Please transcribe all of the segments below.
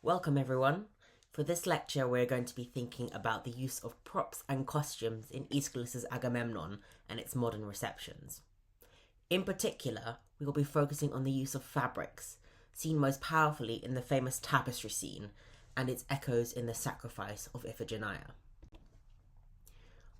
Welcome everyone. For this lecture we're going to be thinking about the use of props and costumes in Aeschylus' Agamemnon and its modern receptions. In particular, we will be focusing on the use of fabrics, seen most powerfully in the famous tapestry scene and its echoes in the sacrifice of Iphigenia.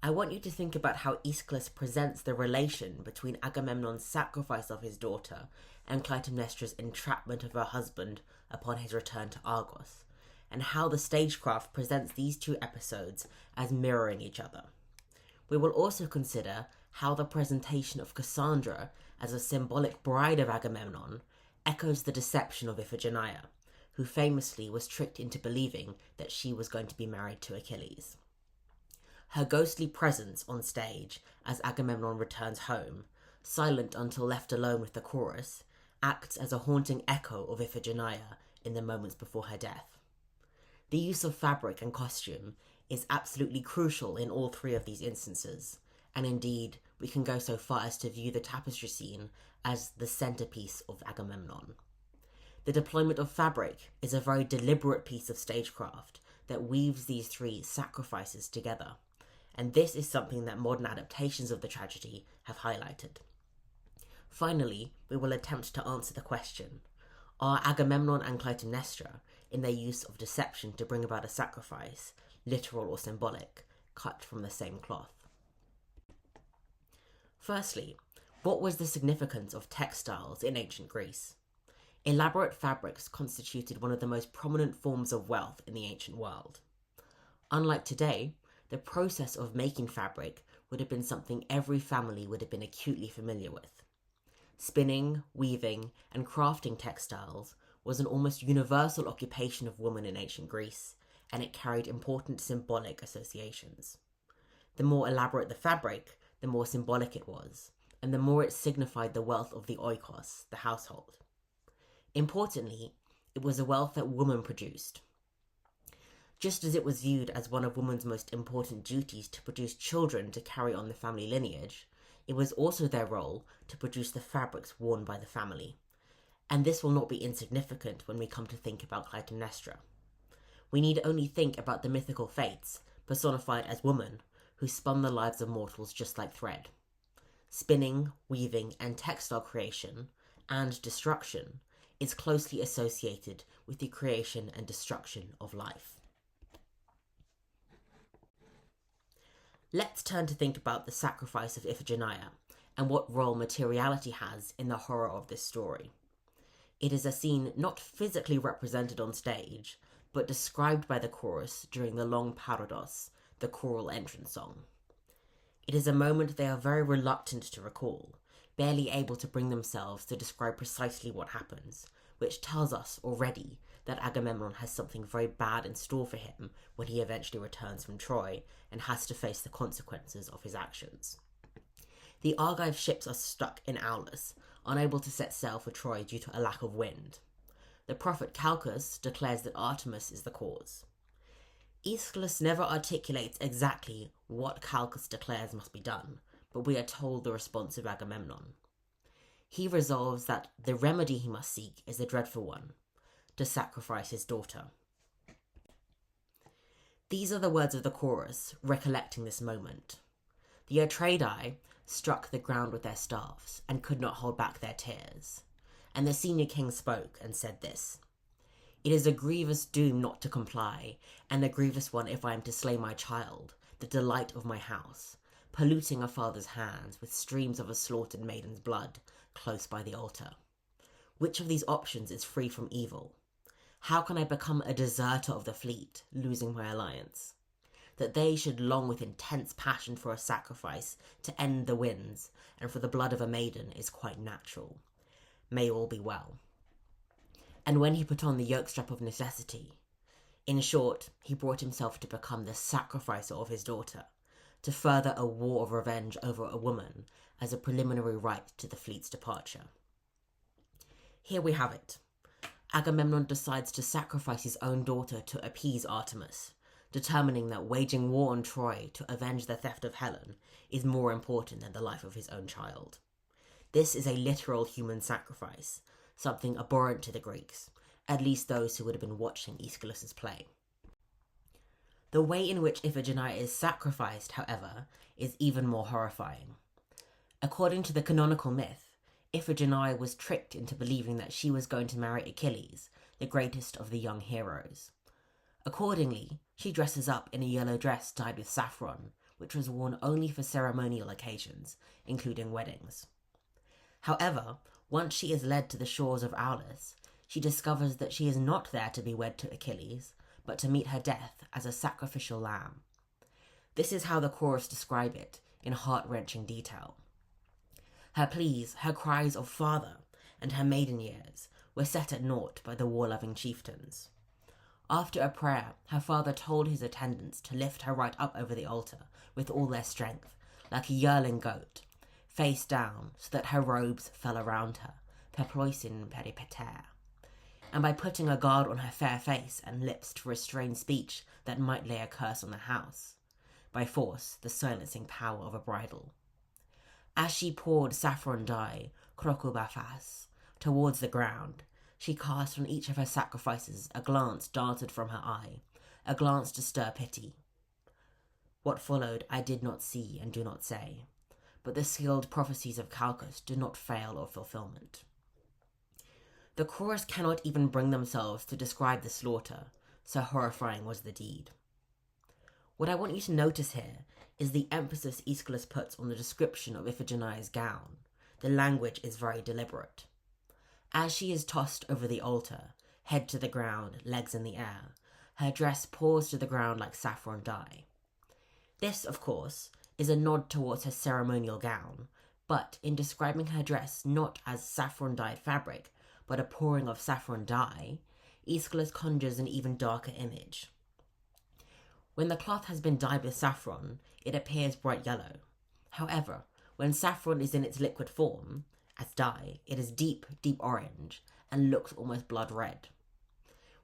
I want you to think about how Aeschylus presents the relation between Agamemnon's sacrifice of his daughter and Clytemnestra's entrapment of her husband upon his return to Argos, and how the stagecraft presents these two episodes as mirroring each other. We will also consider how the presentation of Cassandra as a symbolic bride of Agamemnon echoes the deception of Iphigenia, who famously was tricked into believing that she was going to be married to Achilles. Her ghostly presence on stage as Agamemnon returns home, silent until left alone with the chorus, acts as a haunting echo of Iphigenia in the moments before her death. The use of fabric and costume is absolutely crucial in all three of these instances, and indeed we can go so far as to view the tapestry scene as the centerpiece of Agamemnon. The deployment of fabric is a very deliberate piece of stagecraft that weaves these three sacrifices together, and this is something that modern adaptations of the tragedy have highlighted. Finally, we will attempt to answer the question, are Agamemnon and Clytemnestra, in their use of deception to bring about a sacrifice, literal or symbolic, cut from the same cloth? Firstly, what was the significance of textiles in ancient Greece? Elaborate fabrics constituted one of the most prominent forms of wealth in the ancient world. Unlike today, the process of making fabric would have been something every family would have been acutely familiar with. Spinning, weaving, and crafting textiles was an almost universal occupation of women in ancient Greece, and it carried important symbolic associations. The more elaborate the fabric, the more symbolic it was, and the more it signified the wealth of the oikos, the household. Importantly, it was a wealth that women produced. Just as it was viewed as one of women's most important duties to produce children to carry on the family lineage, it was also their role to produce the fabrics worn by the family. And this will not be insignificant when we come to think about Clytemnestra. We need only think about the mythical fates, personified as women, who spun the lives of mortals just like thread. Spinning, weaving, and textile creation, and destruction, is closely associated with the creation and destruction of life. Let's turn to think about the sacrifice of Iphigenia and what role materiality has in the horror of this story. It is a scene not physically represented on stage, but described by the chorus during the long parodos, the choral entrance song. It is a moment they are very reluctant to recall, barely able to bring themselves to describe precisely what happens, which tells us already that Agamemnon has something very bad in store for him when he eventually returns from Troy and has to face the consequences of his actions. The Argive ships are stuck in Aulis, unable to set sail for Troy due to a lack of wind. The prophet Calchas declares that Artemis is the cause. Aeschylus never articulates exactly what Calchas declares must be done, but we are told the response of Agamemnon. He resolves that the remedy he must seek is a dreadful one, to sacrifice his daughter. These are the words of the chorus, recollecting this moment. The Atreidae struck the ground with their staffs and could not hold back their tears. And the senior king spoke and said this: "It is a grievous doom not to comply, and a grievous one if I am to slay my child, the delight of my house, polluting a father's hands with streams of a slaughtered maiden's blood close by the altar. Which of these options is free from evil? How can I become a deserter of the fleet, losing my alliance? That they should long with intense passion for a sacrifice to end the winds and for the blood of a maiden is quite natural. May all be well." And when he put on the yoke-strap of necessity, in short, he brought himself to become the sacrificer of his daughter, to further a war of revenge over a woman as a preliminary rite to the fleet's departure. Here we have it. Agamemnon decides to sacrifice his own daughter to appease Artemis, determining that waging war on Troy to avenge the theft of Helen is more important than the life of his own child. This is a literal human sacrifice, something abhorrent to the Greeks, at least those who would have been watching Aeschylus's play. The way in which Iphigenia is sacrificed, however, is even more horrifying. According to the canonical myth, Iphigenia was tricked into believing that she was going to marry Achilles, the greatest of the young heroes. Accordingly, she dresses up in a yellow dress dyed with saffron, which was worn only for ceremonial occasions, including weddings. However, once she is led to the shores of Aulis, she discovers that she is not there to be wed to Achilles, but to meet her death as a sacrificial lamb. This is how the chorus describe it, in heart-wrenching detail. Her pleas, her cries of father, and her maiden years were set at naught by the war-loving chieftains. After a prayer, her father told his attendants to lift her right up over the altar with all their strength, like a yearling goat, face down, so that her robes fell around her, peploisin peripeter, and by putting a guard on her fair face and lips to restrain speech that might lay a curse on the house, by force the silencing power of a bridle. As she poured saffron dye, crocobafas, towards the ground, she cast on each of her sacrifices a glance darted from her eye, a glance to stir pity. What followed I did not see and do not say, but the sealed prophecies of Calchas do not fail of fulfillment. The chorus cannot even bring themselves to describe the slaughter, so horrifying was the deed. What I want you to notice here is the emphasis Aeschylus puts on the description of Iphigenia's gown. The language is very deliberate. As she is tossed over the altar, head to the ground, legs in the air, her dress pours to the ground like saffron dye. This, of course, is a nod towards her ceremonial gown, but in describing her dress not as saffron-dyed fabric, but a pouring of saffron dye, Aeschylus conjures an even darker image. When the cloth has been dyed with saffron, it appears bright yellow. However, when saffron is in its liquid form, as dye, it is deep, deep orange, and looks almost blood red.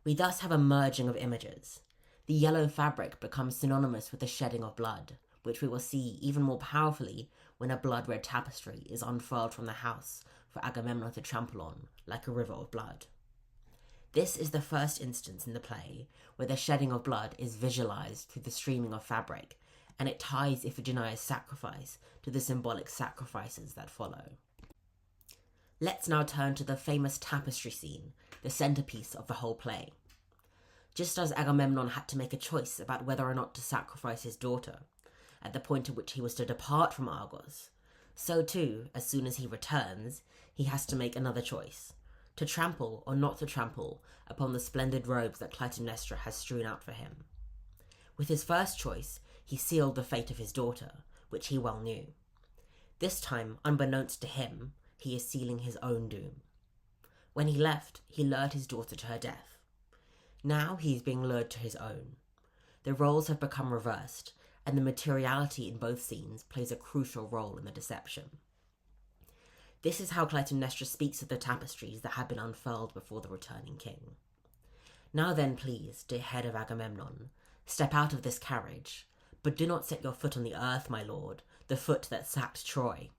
We thus have a merging of images. The yellow fabric becomes synonymous with the shedding of blood, which we will see even more powerfully when a blood-red tapestry is unfurled from the house for Agamemnon to trample on, like a river of blood. This is the first instance in the play where the shedding of blood is visualized through the streaming of fabric, and it ties Iphigenia's sacrifice to the symbolic sacrifices that follow. Let's now turn to the famous tapestry scene, the centerpiece of the whole play. Just as Agamemnon had to make a choice about whether or not to sacrifice his daughter, at the point at which he was to depart from Argos, so too, as soon as he returns, he has to make another choice, to trample or not to trample upon the splendid robes that Clytemnestra has strewn out for him. With his first choice, he sealed the fate of his daughter, which he well knew. This time, unbeknownst to him, he is sealing his own doom. When he left, he lured his daughter to her death. Now he is being lured to his own. The roles have become reversed, and the materiality in both scenes plays a crucial role in the deception. This is how Clytemnestra speaks of the tapestries that had been unfurled before the returning king. Now then, please, dear head of Agamemnon, step out of this carriage, but do not set your foot on the earth, my lord, the foot that sacked Troy.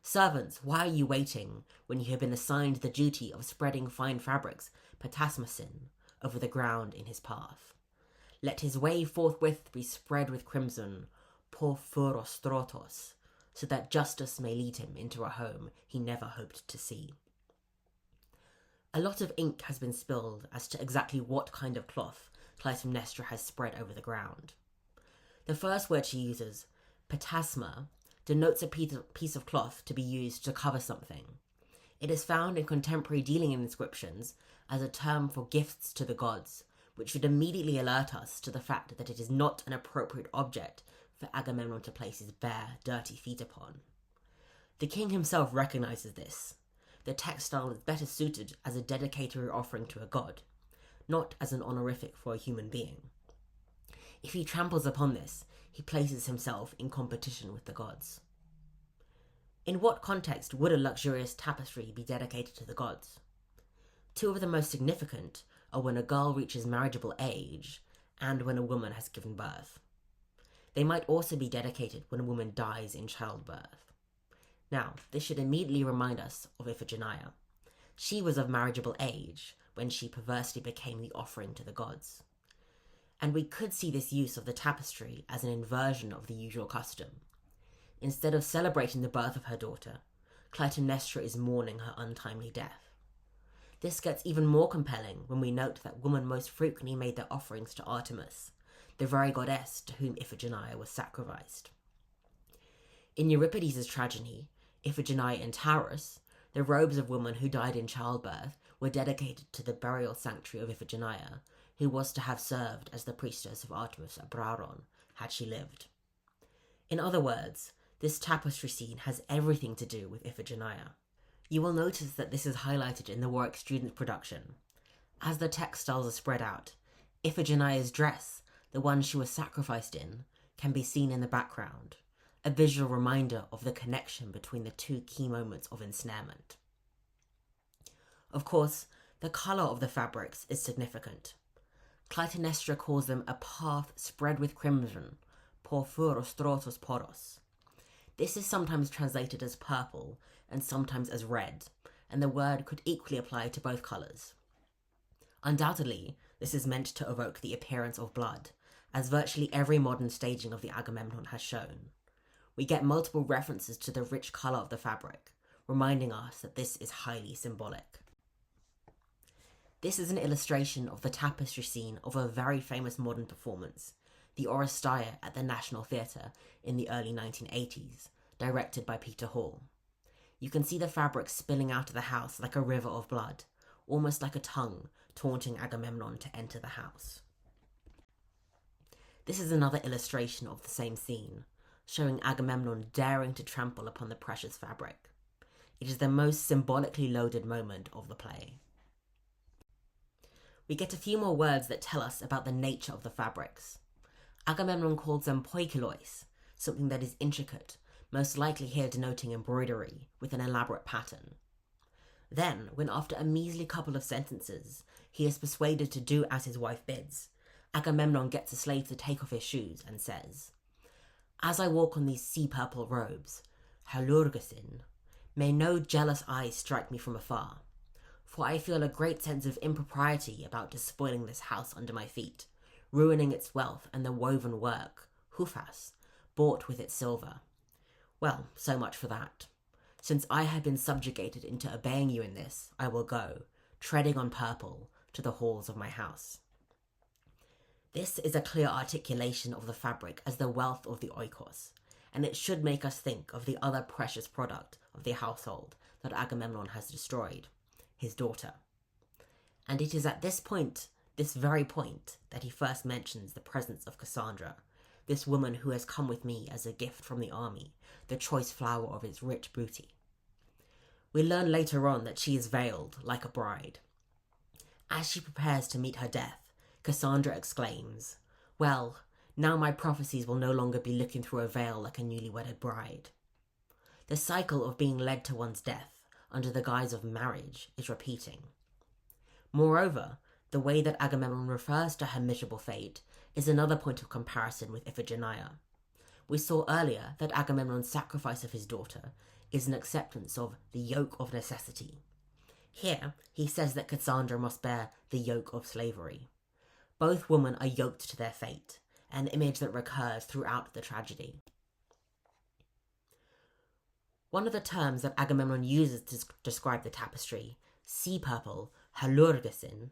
Servants, why are you waiting when you have been assigned the duty of spreading fine fabrics, patasmasin, over the ground in his path? Let his way forthwith be spread with crimson, porphyrostrotos, so that justice may lead him into a home he never hoped to see. A lot of ink has been spilled as to exactly what kind of cloth Clytemnestra has spread over the ground. The first word she uses, patasma, denotes a piece of cloth to be used to cover something. It is found in contemporary dealing inscriptions as a term for gifts to the gods, which should immediately alert us to the fact that it is not an appropriate object for Agamemnon to place his bare, dirty feet upon. The king himself recognizes this. The textile is better suited as a dedicatory offering to a god, not as an honorific for a human being. If he tramples upon this, he places himself in competition with the gods. In what context would a luxurious tapestry be dedicated to the gods? Two of the most significant are when a girl reaches marriageable age and when a woman has given birth. They might also be dedicated when a woman dies in childbirth. Now, this should immediately remind us of Iphigenia. She was of marriageable age, when she perversely became the offering to the gods. And we could see this use of the tapestry as an inversion of the usual custom. Instead of celebrating the birth of her daughter, Clytemnestra is mourning her untimely death. This gets even more compelling when we note that women most frequently made their offerings to Artemis, the very goddess to whom Iphigenia was sacrificed. In Euripides' tragedy, Iphigenia and Taurus, the robes of women who died in childbirth were dedicated to the burial sanctuary of Iphigenia, who was to have served as the priestess of Artemis at Brauron had she lived. In other words, this tapestry scene has everything to do with Iphigenia. You will notice that this is highlighted in the Warwick Students' production. As the textiles are spread out, Iphigenia's dress, the one she was sacrificed in, can be seen in the background, a visual reminder of the connection between the two key moments of ensnarement. Of course, the colour of the fabrics is significant. Clytemnestra calls them a path spread with crimson, porphyros strotos poros. This is sometimes translated as purple and sometimes as red, and the word could equally apply to both colours. Undoubtedly, this is meant to evoke the appearance of blood, as virtually every modern staging of the Agamemnon has shown. We get multiple references to the rich colour of the fabric, reminding us that this is highly symbolic. This is an illustration of the tapestry scene of a very famous modern performance, the Oresteia at the National Theatre in the early 1980s, directed by Peter Hall. You can see the fabric spilling out of the house like a river of blood, almost like a tongue taunting Agamemnon to enter the house. This is another illustration of the same scene, showing Agamemnon daring to trample upon the precious fabric. It is the most symbolically loaded moment of the play. We get a few more words that tell us about the nature of the fabrics. Agamemnon calls them poikilois, something that is intricate, most likely here denoting embroidery with an elaborate pattern. Then, when after a measly couple of sentences, he is persuaded to do as his wife bids, Agamemnon gets a slave to take off his shoes and says, "As I walk on these sea-purple robes, halurgasin, may no jealous eyes strike me from afar, for I feel a great sense of impropriety about despoiling this house under my feet, ruining its wealth and the woven work, hufas, bought with its silver. Well, so much for that. Since I have been subjugated into obeying you in this, I will go, treading on purple, to the halls of my house." This is a clear articulation of the fabric as the wealth of the oikos, and it should make us think of the other precious product of the household that Agamemnon has destroyed, his daughter. And it is at this point, this very point, that he first mentions the presence of Cassandra, this woman who has come with me as a gift from the army, the choice flower of its rich booty. We learn later on that she is veiled, like a bride. As she prepares to meet her death, Cassandra exclaims, "Well, now my prophecies will no longer be looking through a veil like a newly wedded bride." The cycle of being led to one's death, under the guise of marriage, is repeating. Moreover, the way that Agamemnon refers to her miserable fate is another point of comparison with Iphigenia. We saw earlier that Agamemnon's sacrifice of his daughter is an acceptance of the yoke of necessity. Here, he says that Cassandra must bear the yoke of slavery. Both women are yoked to their fate, an image that recurs throughout the tragedy. One of the terms that Agamemnon uses to describe the tapestry, sea purple, halurgasin,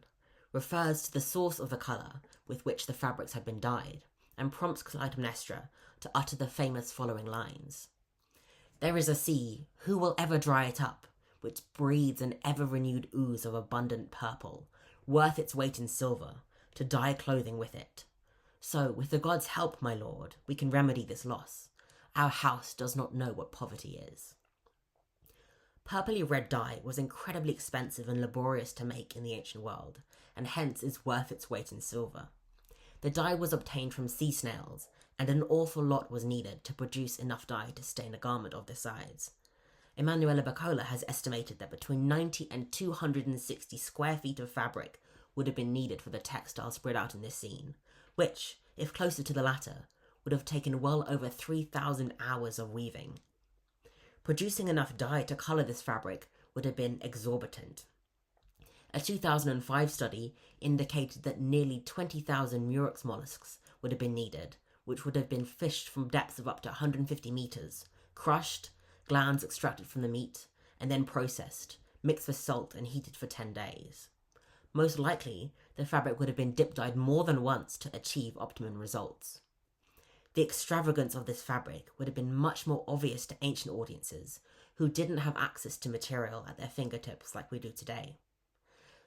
refers to the source of the colour with which the fabrics had been dyed, and prompts Clytemnestra to utter the famous following lines. "There is a sea, who will ever dry it up, which breathes an ever-renewed ooze of abundant purple, worth its weight in silver, to dye clothing with it. So, with the gods' help, my lord, we can remedy this loss. Our house does not know what poverty is." Purpley red dye was incredibly expensive and laborious to make in the ancient world, and hence is worth its weight in silver. The dye was obtained from sea snails, and an awful lot was needed to produce enough dye to stain a garment of this size. Emanuele Baccola has estimated that between 90 and 260 square feet of fabric would have been needed for the textiles spread out in this scene, which, if closer to the latter, would have taken well over 3,000 hours of weaving. Producing enough dye to colour this fabric would have been exorbitant. A 2005 study indicated that nearly 20,000 murex mollusks would have been needed, which would have been fished from depths of up to 150 meters, crushed, glands extracted from the meat, and then processed, mixed with salt and heated for 10 days. Most likely, the fabric would have been dip-dyed more than once to achieve optimum results. The extravagance of this fabric would have been much more obvious to ancient audiences who didn't have access to material at their fingertips like we do today.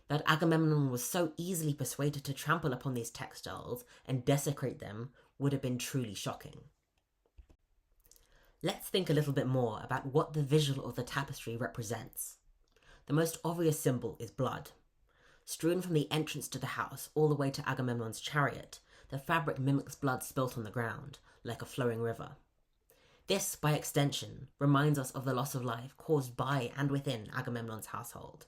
That Agamemnon was so easily persuaded to trample upon these textiles and desecrate them would have been truly shocking. Let's think a little bit more about what the visual of the tapestry represents. The most obvious symbol is blood. Strewn from the entrance to the house all the way to Agamemnon's chariot, the fabric mimics blood spilt on the ground, like a flowing river. This, by extension, reminds us of the loss of life caused by and within Agamemnon's household.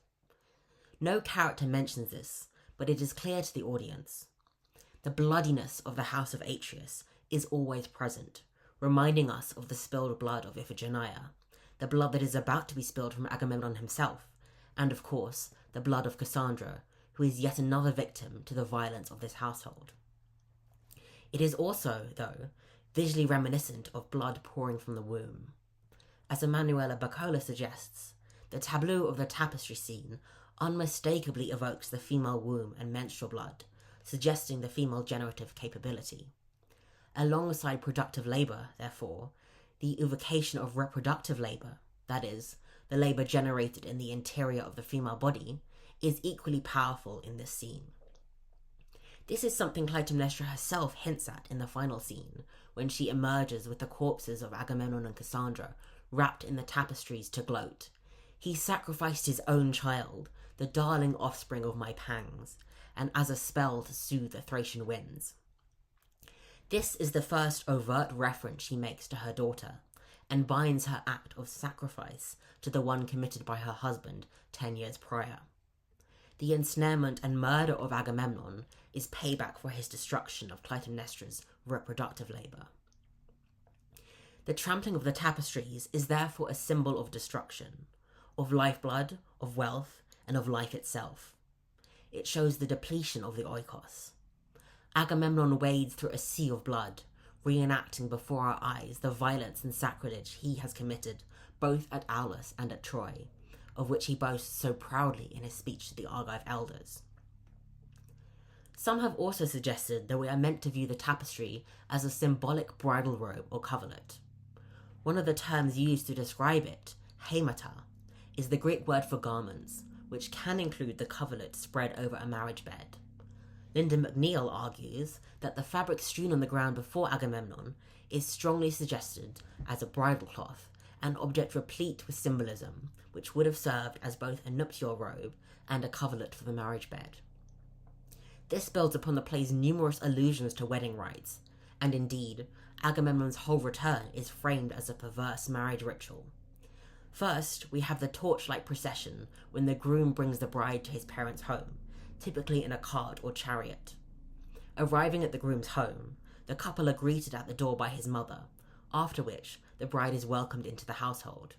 No character mentions this, but it is clear to the audience. The bloodiness of the house of Atreus is always present, reminding us of the spilled blood of Iphigenia, the blood that is about to be spilled from Agamemnon himself, and of course, the blood of Cassandra, who is yet another victim to the violence of this household. It is also, though, visually reminiscent of blood pouring from the womb. As Emanuela Baccola suggests, the tableau of the tapestry scene unmistakably evokes the female womb and menstrual blood, suggesting the female generative capability. Alongside productive labour, therefore, the evocation of reproductive labour, that is, the labour generated in the interior of the female body, is equally powerful in this scene. This is something Clytemnestra herself hints at in the final scene, when she emerges with the corpses of Agamemnon and Cassandra wrapped in the tapestries to gloat. He sacrificed his own child, the darling offspring of my pangs, and as a spell to soothe the Thracian winds. This is the first overt reference she makes to her daughter, and binds her act of sacrifice to the one committed by her husband 10 years prior. The ensnarement and murder of Agamemnon is payback for his destruction of Clytemnestra's reproductive labour. The trampling of the tapestries is therefore a symbol of destruction, of lifeblood, of wealth, and of life itself. It shows the depletion of the oikos. Agamemnon wades through a sea of blood, reenacting before our eyes the violence and sacrilege he has committed both at Aulis and at Troy, of which he boasts so proudly in his speech to the Argive elders. Some have also suggested that we are meant to view the tapestry as a symbolic bridal robe or coverlet. One of the terms used to describe it, haemata, is the Greek word for garments, which can include the coverlet spread over a marriage bed. Linda McNeill argues that the fabric strewn on the ground before Agamemnon is strongly suggested as a bridal cloth, an object replete with symbolism, which would have served as both a nuptial robe and a coverlet for the marriage bed. This builds upon the play's numerous allusions to wedding rites, and indeed, Agamemnon's whole return is framed as a perverse marriage ritual. First, we have the torchlight procession when the groom brings the bride to his parents' home, typically in a cart or chariot. Arriving at the groom's home, the couple are greeted at the door by his mother, after which the bride is welcomed into the household.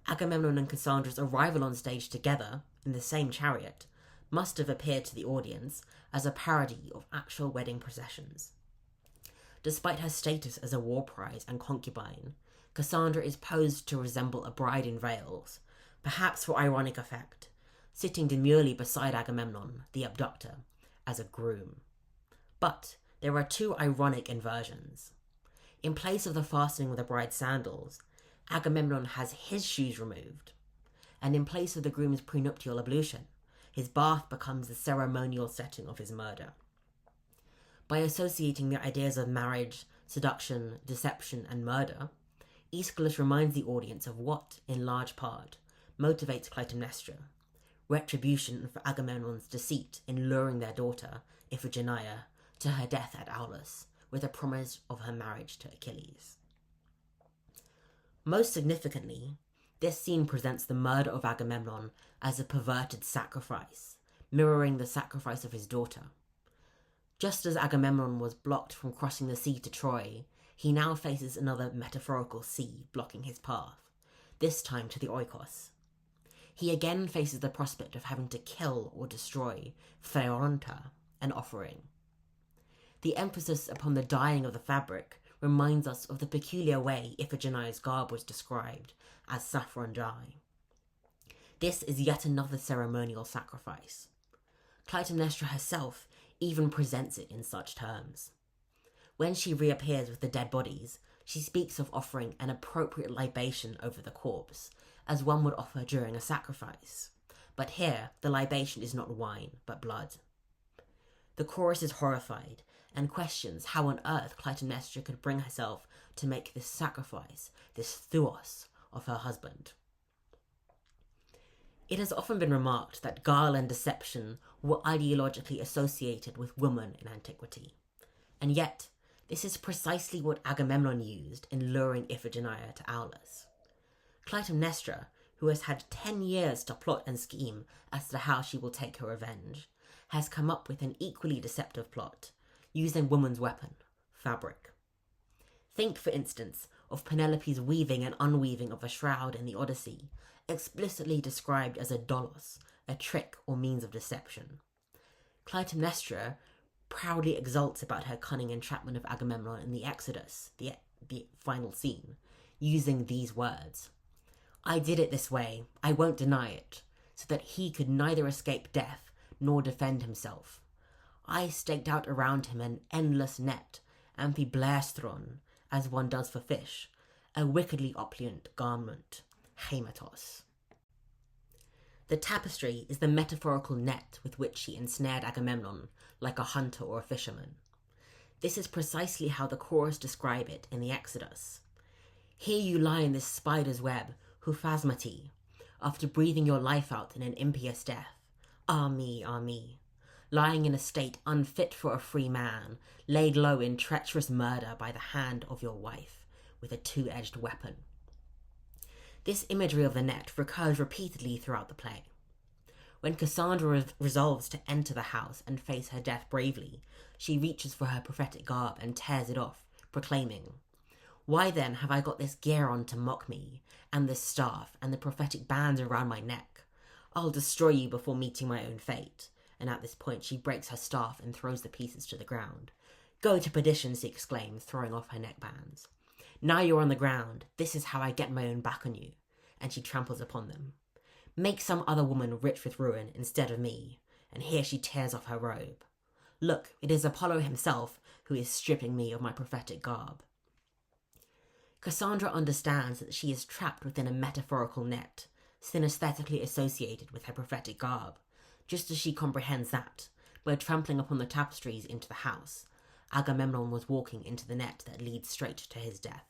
Agamemnon and Cassandra's arrival on stage together, in the same chariot, must have appeared to the audience as a parody of actual wedding processions. Despite her status as a war prize and concubine, Cassandra is posed to resemble a bride in veils, perhaps for ironic effect, sitting demurely beside Agamemnon, the abductor, as a groom. But there are two ironic inversions. In place of the fastening of the bride's sandals, Agamemnon has his shoes removed, and in place of the groom's prenuptial ablution, his bath becomes the ceremonial setting of his murder. By associating the ideas of marriage, seduction, deception, and murder, Aeschylus reminds the audience of what, in large part, motivates Clytemnestra: retribution for Agamemnon's deceit in luring their daughter, Iphigenia, to her death at Aulis, with a promise of her marriage to Achilles. Most significantly, this scene presents the murder of Agamemnon as a perverted sacrifice, mirroring the sacrifice of his daughter. Just as Agamemnon was blocked from crossing the sea to Troy, he now faces another metaphorical sea blocking his path, this time to the Oikos. he again faces the prospect of having to kill or destroy Theonta, an offering. The emphasis upon the dyeing of the fabric reminds us of the peculiar way Iphigenia's garb was described as saffron dye. This is yet another ceremonial sacrifice. Clytemnestra herself even presents it in such terms. When she reappears with the dead bodies, she speaks of offering an appropriate libation over the corpse, as one would offer during a sacrifice. But here, the libation is not wine, but blood. The chorus is horrified and questions how on earth Clytemnestra could bring herself to make this sacrifice, this thuos, of her husband. It has often been remarked that guile and deception were ideologically associated with women in antiquity. And yet, this is precisely what Agamemnon used in luring Iphigenia to Aulis. Clytemnestra, who has had 10 years to plot and scheme as to how she will take her revenge, has come up with an equally deceptive plot, using woman's weapon, fabric. Think, for instance, of Penelope's weaving and unweaving of a shroud in the Odyssey, explicitly described as a dolos, a trick or means of deception. Clytemnestra proudly exults about her cunning entrapment of Agamemnon in the Exodus, the final scene, using these words: "I did it this way, I won't deny it, so that he could neither escape death nor defend himself. I staked out around him an endless net, amphiblaestron, as one does for fish, a wickedly opulent garment, hematos." The tapestry is the metaphorical net with which she ensnared Agamemnon, like a hunter or a fisherman. This is precisely how the chorus describe it in the Exodus. "Here you lie in this spider's web, huphasmati, after breathing your life out in an impious death. Ah me, lying in a state unfit for a free man, laid low in treacherous murder by the hand of your wife, with a two-edged weapon." This imagery of the net recurs repeatedly throughout the play. When Cassandra resolves to enter the house and face her death bravely, she reaches for her prophetic garb and tears it off, proclaiming, "Why then have I got this gear on to mock me, and this staff, and the prophetic bands around my neck? I'll destroy you before meeting my own fate." And at this point she breaks her staff and throws the pieces to the ground. "Go to perdition," she exclaims, throwing off her neckbands. "Now you're on the ground, this is how I get my own back on you." And she tramples upon them. "Make some other woman rich with ruin instead of me." And here she tears off her robe. "Look, it is Apollo himself who is stripping me of my prophetic garb." Cassandra understands that she is trapped within a metaphorical net, synesthetically associated with her prophetic garb, just as she comprehends that, by trampling upon the tapestries into the house, Agamemnon was walking into the net that leads straight to his death.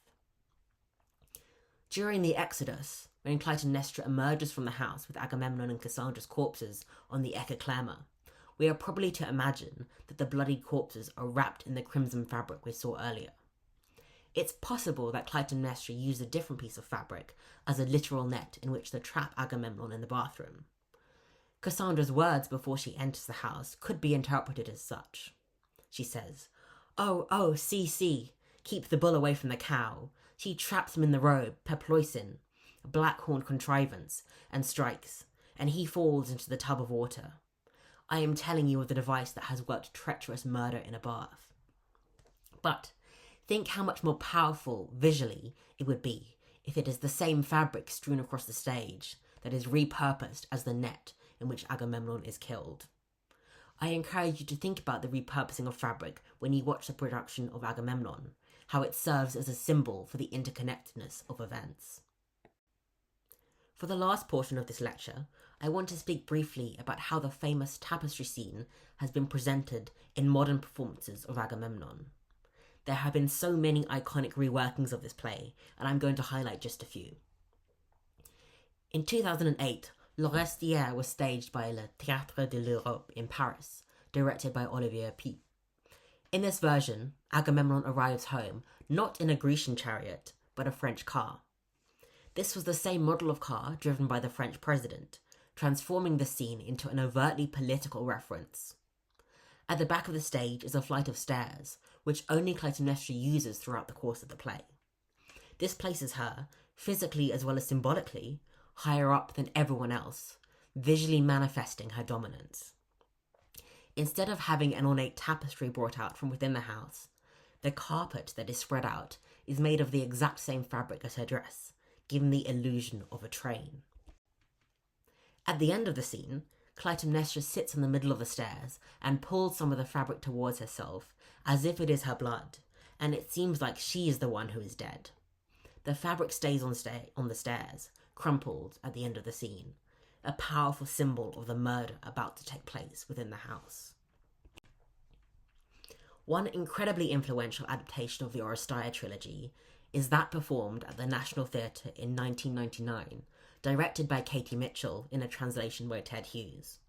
During the Exodus, when Clytemnestra emerges from the house with Agamemnon and Cassandra's corpses on the Ekaklema, we are probably to imagine that the bloodied corpses are wrapped in the crimson fabric we saw earlier. It's possible that Clytemnestra used a different piece of fabric as a literal net in which to trap Agamemnon in the bathroom. Cassandra's words before she enters the house could be interpreted as such. She says, Oh, see, keep the bull away from the cow. She traps him in the robe, peploisin, a black-horned contrivance, and strikes, and he falls into the tub of water. I am telling you of the device that has worked treacherous murder in a bath. But think how much more powerful, visually, it would be if it is the same fabric strewn across the stage that is repurposed as the net in which Agamemnon is killed. I encourage you to think about the repurposing of fabric when you watch the production of Agamemnon, how it serves as a symbol for the interconnectedness of events. For the last portion of this lecture, I want to speak briefly about how the famous tapestry scene has been presented in modern performances of Agamemnon. There have been so many iconic reworkings of this play, and I'm going to highlight just a few. In 2008, L'Orestière was staged by Le Théâtre de l'Europe in Paris, directed by Olivier Py. In this version, Agamemnon arrives home not in a Grecian chariot, but a French car. This was the same model of car driven by the French president, transforming the scene into an overtly political reference. At the back of the stage is a flight of stairs, which only Clytemnestra uses throughout the course of the play. This places her, physically as well as symbolically, higher up than everyone else, visually manifesting her dominance. Instead of having an ornate tapestry brought out from within the house, the carpet that is spread out is made of the exact same fabric as her dress, giving the illusion of a train. At the end of the scene, Clytemnestra sits in the middle of the stairs and pulls some of the fabric towards herself as if it is her blood, and it seems like she is the one who is dead. The fabric stays on the stairs, crumpled at the end of the scene, a powerful symbol of the murder about to take place within the house. One incredibly influential adaptation of the Oresteia trilogy is that performed at the National Theatre in 1999, directed by Katie Mitchell in a translation by Ted Hughes.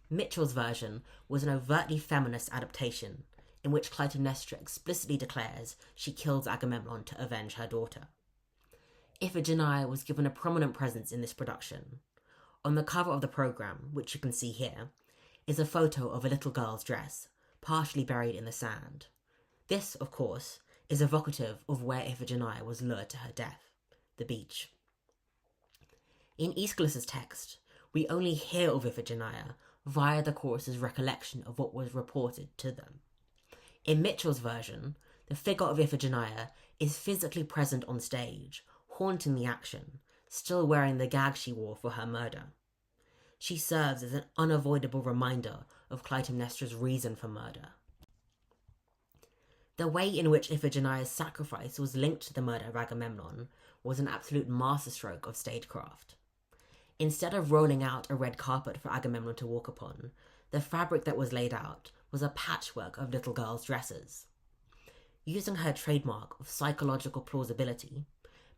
Mitchell's version was an overtly feminist adaptation in which Clytemnestra explicitly declares she kills Agamemnon to avenge her daughter. Iphigenia was given a prominent presence in this production. On the cover of the programme, which you can see here, is a photo of a little girl's dress, partially buried in the sand. This, of course, is evocative of where Iphigenia was lured to her death, the beach. In Aeschylus' text, we only hear of Iphigenia via the chorus's recollection of what was reported to them. In Mitchell's version, the figure of Iphigenia is physically present on stage, haunting the action, still wearing the gag she wore for her murder. She serves as an unavoidable reminder of Clytemnestra's reason for murder. The way in which Iphigenia's sacrifice was linked to the murder of Agamemnon was an absolute masterstroke of stagecraft. Instead of rolling out a red carpet for Agamemnon to walk upon, the fabric that was laid out was a patchwork of little girls' dresses. Using her trademark of psychological plausibility,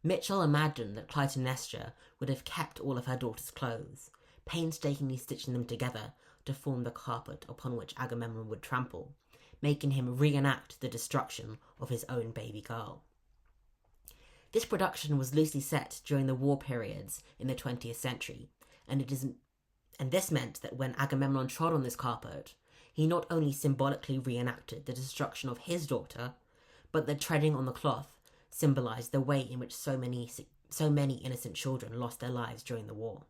Mitchell imagined that Clytemnestra would have kept all of her daughter's clothes, painstakingly stitching them together to form the carpet upon which Agamemnon would trample, making him reenact the destruction of his own baby girl. This production was loosely set during the war periods in the 20th century, and this meant that when Agamemnon trod on this carpet, he not only symbolically reenacted the destruction of his daughter, but the treading on the cloth symbolised the way in which so many innocent children lost their lives during the war.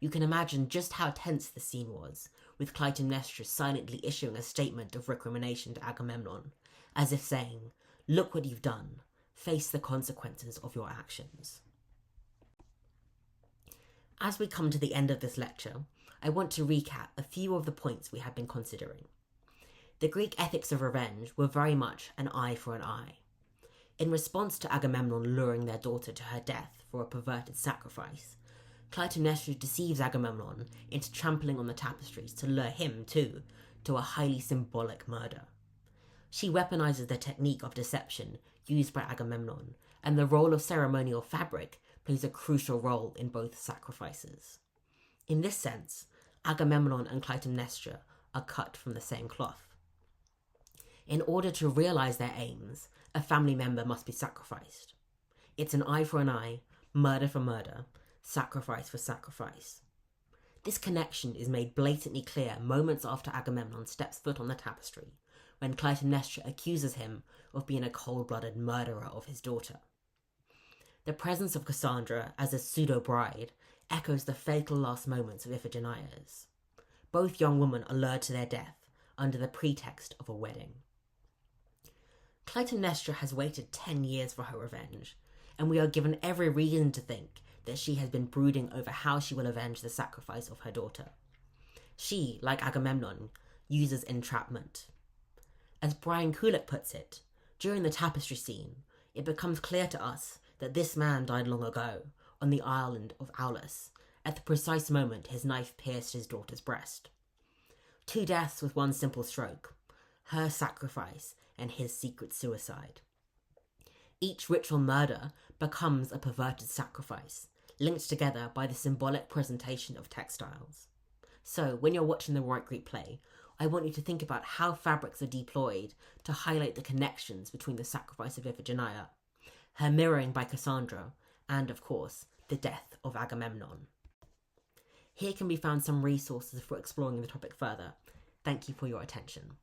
You can imagine just how tense the scene was, with Clytemnestra silently issuing a statement of recrimination to Agamemnon, as if saying, "Look what you've done. Face the consequences of your actions." As we come to the end of this lecture, I want to recap a few of the points we have been considering. The Greek ethics of revenge were very much an eye for an eye. In response to Agamemnon luring their daughter to her death for a perverted sacrifice, Clytemnestra deceives Agamemnon into trampling on the tapestries to lure him, too, to a highly symbolic murder. She weaponizes the technique of deception used by Agamemnon, and the role of ceremonial fabric plays a crucial role in both sacrifices. In this sense, Agamemnon and Clytemnestra are cut from the same cloth. In order to realize their aims, a family member must be sacrificed. It's an eye for an eye, murder for murder, sacrifice for sacrifice. This connection is made blatantly clear moments after Agamemnon steps foot on the tapestry, when Clytemnestra accuses him of being a cold-blooded murderer of his daughter. The presence of Cassandra as a pseudo-bride echoes the fatal last moments of Iphigenia's. Both young women are lured to their death under the pretext of a wedding. Clytemnestra has waited 10 years for her revenge, and we are given every reason to think that she has been brooding over how she will avenge the sacrifice of her daughter. She, like Agamemnon, uses entrapment. As Brian Kulick puts it, during the tapestry scene, it becomes clear to us that this man died long ago, on the island of Aeschylus, at the precise moment his knife pierced his daughter's breast. 2 deaths with one simple stroke, her sacrifice and his secret suicide. Each ritual murder becomes a perverted sacrifice, linked together by the symbolic presentation of textiles. So, when you're watching the Warwick Greek play, I want you to think about how fabrics are deployed to highlight the connections between the sacrifice of Iphigenia, her mirroring by Cassandra, and, of course, the death of Agamemnon. Here can be found some resources for exploring the topic further. Thank you for your attention.